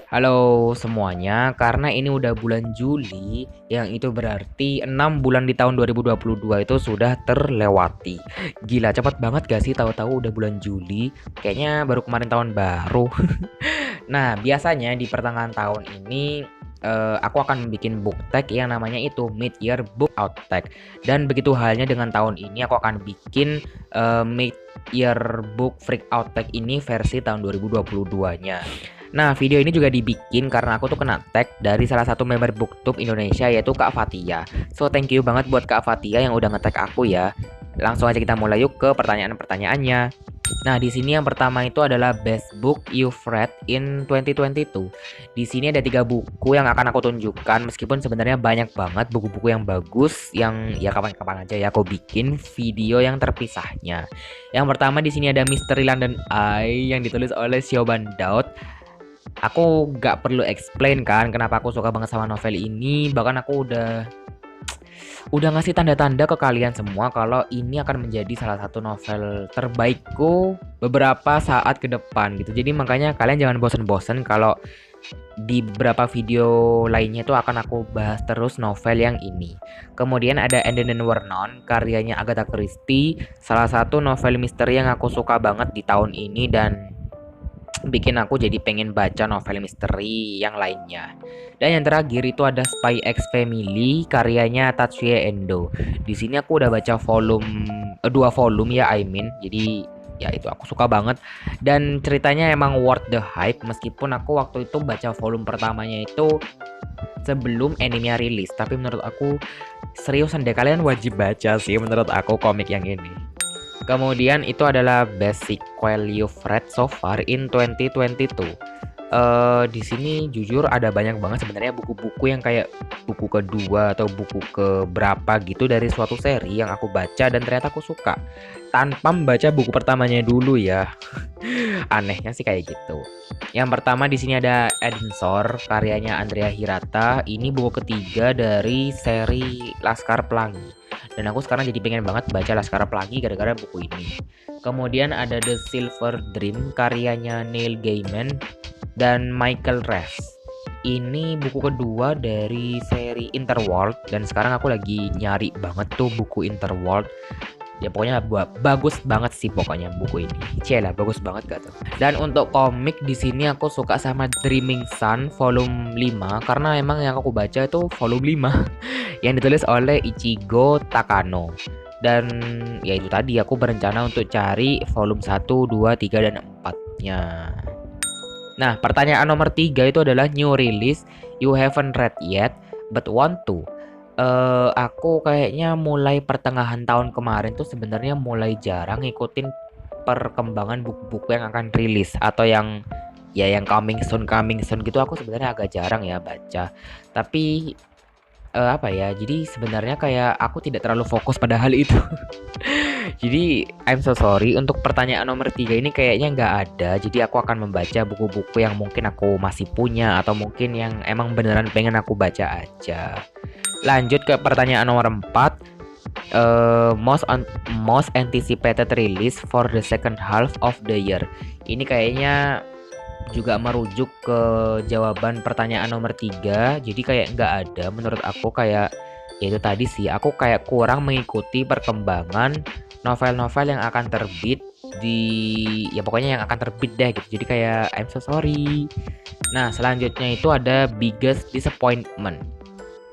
Halo semuanya, karena ini udah bulan Juli, yang itu berarti 6 bulan di tahun 2022 itu sudah terlewati. Gila, cepet banget gak sih tahu-tahu udah bulan Juli? Kayaknya baru kemarin tahun baru. Nah, biasanya di pertengahan tahun ini aku akan bikin book tag yang namanya itu mid-year book out tag. Dan begitu halnya dengan tahun ini aku akan bikin mid-year book freak out tag ini versi tahun 2022-nya. Nah, video ini juga dibikin karena aku tuh kena tag dari salah satu member BookTube Indonesia yaitu Kak Fatia. So, thank you banget buat Kak Fatia yang udah nge-tag aku ya. Langsung aja kita mulai yuk ke pertanyaan-pertanyaannya. Nah, di sini yang pertama itu adalah best book you've read in 2022. Di sini ada 3 buku yang akan aku tunjukkan meskipun sebenarnya banyak banget buku-buku yang bagus yang ya kapan-kapan aja ya aku bikin video yang terpisahnya. Yang pertama di sini ada Misteri London Eye yang ditulis oleh Siobhan Daud. Aku gak perlu explain kan kenapa aku suka banget sama novel ini. Bahkan aku udah ngasih tanda-tanda ke kalian semua kalau ini akan menjadi salah satu novel terbaikku beberapa saat ke depan gitu. Jadi makanya kalian jangan bosen-bosen kalau di beberapa video lainnya itu akan aku bahas terus novel yang ini. Kemudian ada And Then Vernon karyanya Agatha Christie, salah satu novel misteri yang aku suka banget di tahun ini dan bikin aku jadi pengen baca novel misteri yang lainnya. Dan yang terakhir itu ada Spy X Family karyanya Tatsuya Endo. Di sini aku udah baca dua volume ya, Jadi ya itu aku suka banget dan ceritanya emang worth the hype meskipun aku waktu itu baca volume pertamanya itu sebelum animenya rilis. Tapi menurut aku seriusan deh, kalian wajib baca sih menurut aku komik yang ini. Kemudian itu adalah best sequel you've read so far in 2022. Di sini jujur ada banyak banget sebenarnya buku-buku yang kayak buku kedua atau buku keberapa gitu dari suatu seri yang aku baca dan ternyata aku suka tanpa membaca buku pertamanya dulu ya. Anehnya sih kayak gitu. Yang pertama di sini ada Edensor karyanya Andrea Hirata. Ini buku ketiga dari seri Laskar Pelangi. Dan aku sekarang jadi pengen banget baca Laskar Pelangi gara-gara buku ini. Kemudian ada The Silver Dream karyanya Neil Gaiman dan Michael Rees. Ini buku kedua dari seri Interworld dan sekarang aku lagi nyari banget tuh buku Interworld. Ya pokoknya bagus banget sih pokoknya buku ini. Cielah bagus banget gak tuh. Dan untuk komik di sini aku suka sama Dreaming Sun volume 5 karena emang yang aku baca itu volume 5 yang ditulis oleh Ichigo Takano. Dan ya itu tadi aku berencana untuk cari volume 1, 2, 3 dan 4-nya. Nah, pertanyaan nomor 3 itu adalah new release you haven't read yet but want to. Aku kayaknya mulai pertengahan tahun kemarin tuh sebenarnya mulai jarang ngikutin perkembangan buku-buku yang akan rilis atau yang coming soon gitu. Aku sebenarnya agak jarang ya baca. Tapi apa ya? Jadi sebenarnya kayak aku tidak terlalu fokus pada hal itu. Jadi I'm so sorry untuk pertanyaan nomor 3 ini kayaknya nggak ada. Jadi aku akan membaca buku-buku yang mungkin aku masih punya atau mungkin yang emang beneran pengen aku baca aja. Lanjut ke pertanyaan nomor 4. Most anticipated release for the second half of the year. Ini kayaknya juga merujuk ke jawaban pertanyaan nomor 3. Jadi kayak nggak ada menurut aku, kayak ya itu tadi sih, aku kayak kurang mengikuti perkembangan novel-novel yang akan terbit ya pokoknya yang akan terbit deh gitu. Jadi kayak I'm so sorry. Nah, selanjutnya itu ada biggest disappointment.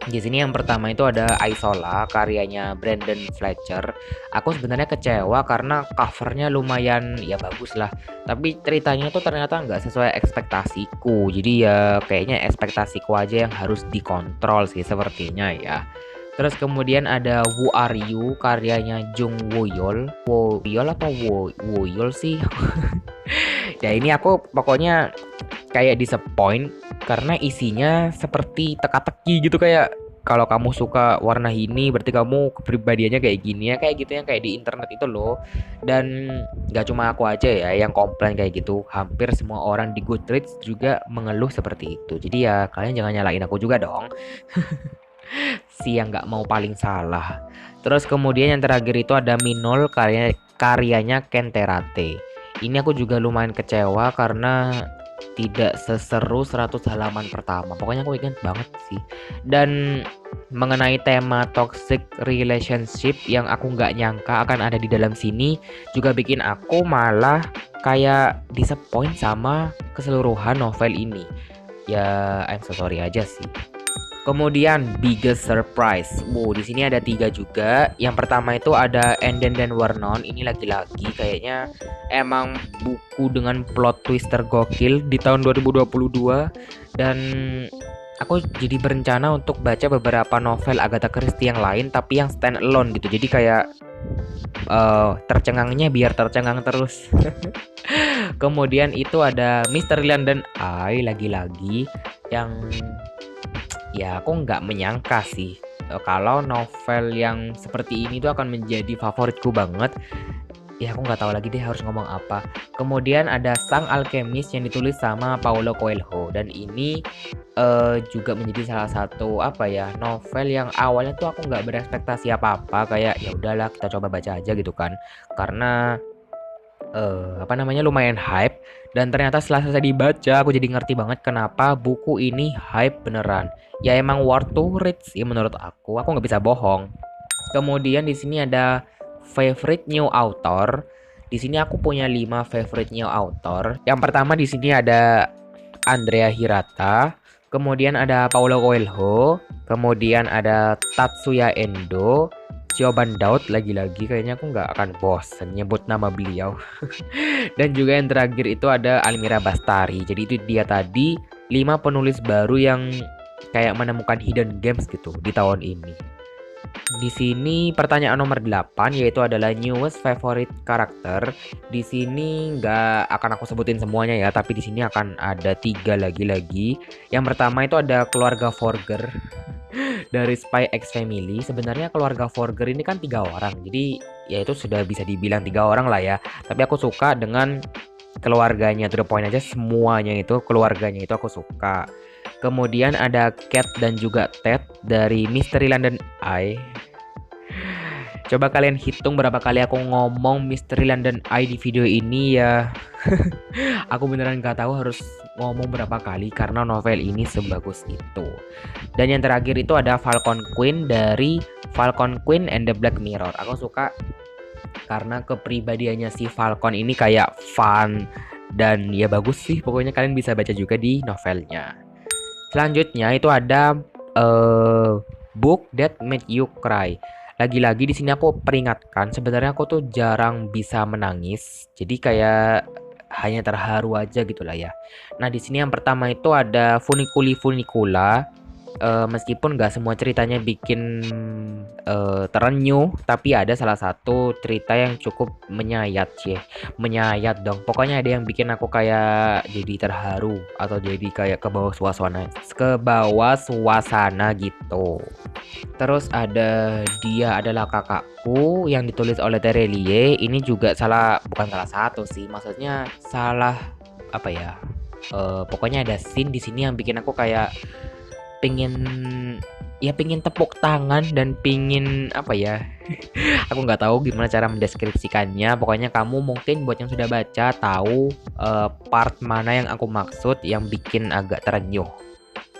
Di sini yang pertama itu ada Isola karyanya Brandon Fletcher. Aku sebenarnya kecewa karena covernya lumayan ya bagus lah, tapi ceritanya tuh ternyata nggak sesuai ekspektasiku. Jadi ya kayaknya ekspektasiku aja yang harus dikontrol sih sepertinya ya. Terus kemudian ada Who Are You karyanya Jung Woyol. Woyol apa Woyol sih? Ya ini aku pokoknya kayak disappoint karena isinya seperti teka-teki gitu, kayak kalau kamu suka warna ini berarti kamu kepribadiannya kayak gini ya, kayak gitu yang kayak di internet itu loh. Dan gak cuma aku aja ya yang komplain kayak gitu, hampir semua orang di Goodreads juga mengeluh seperti itu. Jadi ya kalian jangan nyalain aku juga dong. Si yang gak mau paling salah. Terus kemudian yang terakhir itu ada Minol karyanya Ken Terate. Ini aku juga lumayan kecewa karena tidak seseru 100 halaman pertama. Pokoknya aku ingat banget sih. Dan mengenai tema toxic relationship yang aku nggak nyangka akan ada di dalam sini juga bikin aku malah kayak disappoint sama keseluruhan novel ini. Ya, I'm so sorry aja sih. Kemudian biggest surprise. Wow, di sini ada 3 juga. Yang pertama itu ada Enden dan Vernon. Ini lagi-lagi kayaknya emang buku dengan plot twist tergokil di tahun 2022 dan aku jadi berencana untuk baca beberapa novel Agatha Christie yang lain tapi yang stand alone gitu. Jadi kayak tercengangnya biar tercengang terus. Kemudian itu ada Misteri London Eye lagi-lagi yang ya aku nggak menyangka sih kalau novel yang seperti ini tuh akan menjadi favoritku banget. Ya aku nggak tahu lagi deh harus ngomong apa. Kemudian ada Sang Alkemis yang ditulis sama Paulo Coelho dan ini juga menjadi salah satu apa ya novel yang awalnya tuh aku nggak berekspektasi apa-apa, kayak ya udahlah kita coba baca aja gitu kan, karena apa namanya lumayan hype. Dan ternyata setelah selesai dibaca aku jadi ngerti banget kenapa buku ini hype beneran. Ya emang worth to read sih menurut aku nggak bisa bohong. Kemudian di sini ada favorite new author. Di sini aku punya 5 favorite new author. Yang pertama di sini ada Andrea Hirata, kemudian ada Paulo Coelho, kemudian ada Tatsuya Endo, Siobhan Daud, lagi-lagi kayaknya aku nggak akan bosen nyebut nama beliau. Dan juga yang terakhir itu ada Almira Bastari. Jadi itu dia tadi 5 penulis baru yang kayak menemukan hidden gems gitu di tahun ini. Di sini pertanyaan nomor 8 yaitu adalah newest favorite karakter. Di sini nggak akan aku sebutin semuanya ya, tapi di sini akan ada 3 lagi-lagi. Yang pertama itu ada keluarga Forger dari Spy X Family. Sebenarnya keluarga Forger ini kan 3 orang, jadi ya itu sudah bisa dibilang 3 orang lah ya. Tapi aku suka dengan keluarganya, to the point aja, semuanya itu keluarganya itu aku suka. Kemudian ada Cat dan juga Ted dari Misteri London Eye. Coba kalian hitung berapa kali aku ngomong Misteri London Eye di video ini ya. Aku beneran gak tahu harus ngomong berapa kali karena novel ini sebagus itu. Dan yang terakhir itu ada Falcon Queen dari Falcon Queen and the Black Mirror. Aku suka karena kepribadiannya si Falcon ini kayak fun dan ya bagus sih. Pokoknya kalian bisa baca juga di novelnya. Selanjutnya itu ada Book That Made You Cry. Lagi-lagi di sini aku peringatkan, sebenarnya aku tuh jarang bisa menangis. Jadi kayak hanya terharu aja gitulah ya. Nah, di sini yang pertama itu ada Funiculi Funicula. Meskipun gak semua ceritanya bikin terenyuh, tapi ada salah satu cerita yang cukup menyayat sih. Menyayat dong. Pokoknya ada yang bikin aku kayak jadi terharu atau jadi kayak ke bawah suasana gitu. Terus ada Dia Adalah Kakakku yang ditulis oleh Terelie. Ini juga bukan salah satu sih. Maksudnya salah apa ya? Pokoknya ada scene di sini yang bikin aku kayak pingin tepuk tangan dan pingin apa ya. Aku nggak tahu gimana cara mendeskripsikannya. Pokoknya kamu mungkin buat yang sudah baca tahu part mana yang aku maksud yang bikin agak terenyuh.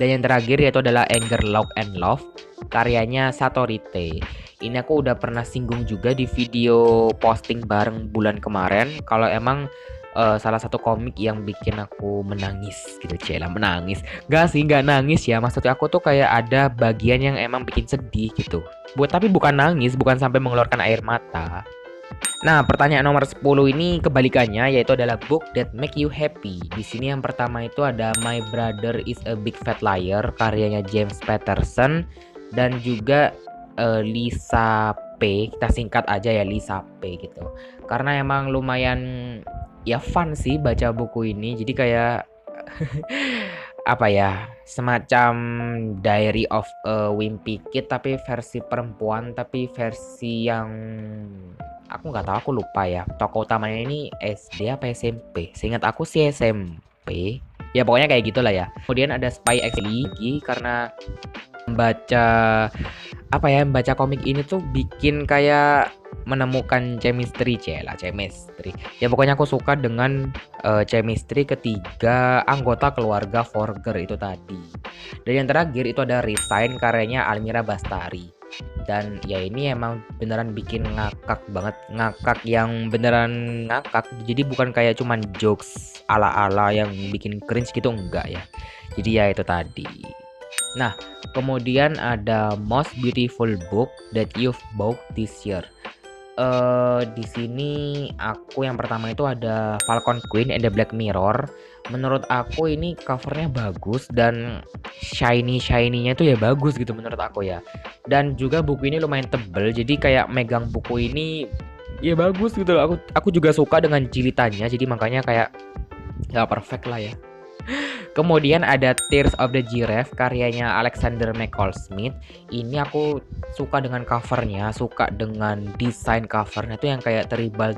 Dan yang terakhir yaitu adalah Anger, Love and Love karyanya Satorite. Ini aku udah pernah singgung juga di video posting bareng bulan kemarin kalau emang salah satu komik yang bikin aku menangis gitu. Cila menangis gak sih, gak nangis ya, maksudnya aku tuh kayak ada bagian yang emang bikin sedih gitu, tapi bukan nangis, bukan sampai mengeluarkan air mata. Nah, pertanyaan nomor 10 ini kebalikannya, yaitu adalah Book That Make You Happy. Di sini yang pertama itu ada My Brother Is a Big Fat Liar karyanya James Patterson dan juga Lisa P. Kita singkat aja ya Lisa P gitu. Karena emang lumayan ya fun sih baca buku ini. Jadi kayak apa ya, semacam Diary of a Wimpy Kid tapi versi perempuan, tapi versi yang aku nggak tahu, aku lupa ya. Tokoh utamanya ini SD apa SMP? Seingat aku sih SMP. Ya pokoknya kayak gitulah ya. Kemudian ada Spy X lagi karena membaca komik ini tuh bikin kayak menemukan chemistry. Ya pokoknya aku suka dengan chemistry ketiga anggota keluarga Forger itu tadi. Dan yang terakhir itu ada Resign karyanya Almira Bastari. Dan ya ini emang beneran bikin ngakak banget, ngakak yang beneran ngakak. Jadi bukan kayak cuman jokes ala-ala yang bikin cringe gitu, enggak ya. Jadi ya itu tadi. Nah, kemudian ada Most Beautiful Book That You've Bought This Year. Di sini aku yang pertama itu ada Falcon Queen and the Black Mirror. Menurut aku ini covernya bagus dan shiny-nya itu ya bagus gitu menurut aku ya. Dan juga buku ini lumayan tebel, jadi kayak megang buku ini ya bagus gitu loh. Aku juga suka dengan jilitannya, jadi makanya kayak ya perfect lah ya. Kemudian ada Tears of the Giraffe karyanya Alexander McCall Smith. Ini aku suka dengan covernya, suka dengan desain covernya tuh yang kayak tribal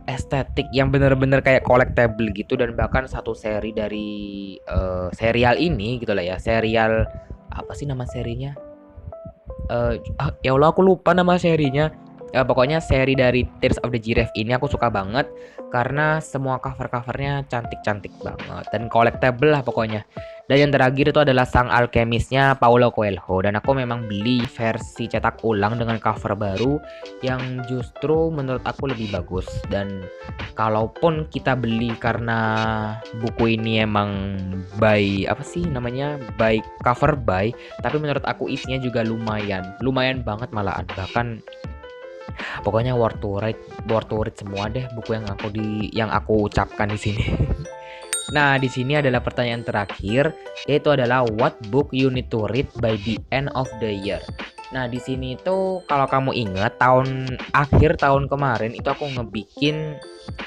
estetik yang bener-bener kayak collectible gitu. Dan bahkan satu seri dari serial ini gitu lah ya. Serial apa sih nama serinya? Ya Allah aku lupa nama serinya. Pokoknya seri dari Tears of the Giraffe ini aku suka banget karena semua cover-covernya cantik-cantik banget dan collectible lah pokoknya. Dan yang terakhir itu adalah Sang Alkemisnya Paulo Coelho, dan aku memang beli versi cetak ulang dengan cover baru yang justru menurut aku lebih bagus. Dan kalaupun kita beli karena buku ini emang by apa sih namanya, by cover by, tapi menurut aku isinya juga lumayan banget malahan. Bahkan pokoknya worth to read semua deh buku yang aku ucapkan di sini. Nah, di sini adalah pertanyaan terakhir, yaitu adalah what book you need to read by the end of the year. Nah, di sini itu kalau kamu ingat akhir tahun kemarin itu aku ngebikin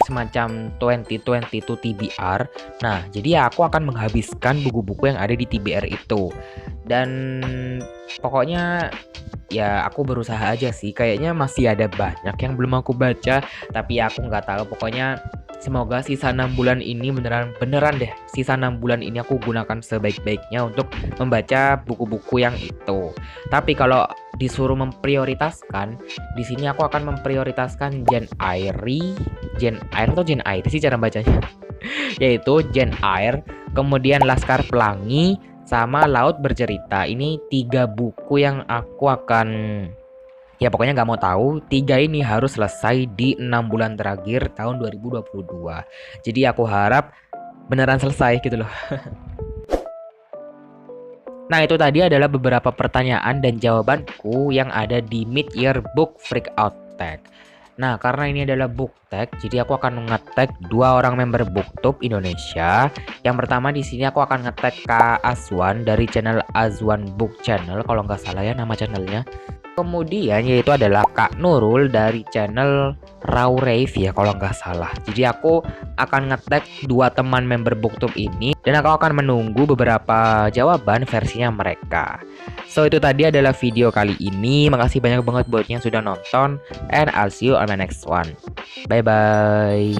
semacam 2022 TBR. Nah, jadi ya aku akan menghabiskan buku-buku yang ada di TBR itu. Dan pokoknya ya aku berusaha aja sih, kayaknya masih ada banyak yang belum aku baca, tapi ya aku nggak tahu. Pokoknya semoga sisa 6 bulan ini beneran deh, sisa 6 bulan ini aku gunakan sebaik-baiknya untuk membaca buku-buku yang itu. Tapi kalau disuruh memprioritaskan, di sini aku akan memprioritaskan Jane Eyre sih cara bacanya. Yaitu Jane Eyre, kemudian Laskar Pelangi, sama Laut Bercerita. Ini 3 buku yang aku akan, ya pokoknya nggak mau tahu, 3 ini harus selesai di 6 bulan terakhir tahun 2022. Jadi aku harap beneran selesai gitu loh. Nah, itu tadi adalah beberapa pertanyaan dan jawabanku yang ada di Mid-Year Book Freakout Tag. Nah, karena ini adalah book tag, jadi aku akan nge-tag 2 orang member BookTube Indonesia. Yang pertama di sini aku akan nge-tag Kak Azwan dari channel Azwan Book Channel, kalau nggak salah ya nama channelnya. Kemudian yaitu adalah Kak Nurul dari channel Raw Rave ya kalau nggak salah. Jadi aku akan nge-tag 2 teman member BookTube ini dan aku akan menunggu beberapa jawaban versinya mereka. So itu tadi adalah video kali ini. Makasih banyak banget buat yang sudah nonton, and I'll see you on my next one. Bye bye.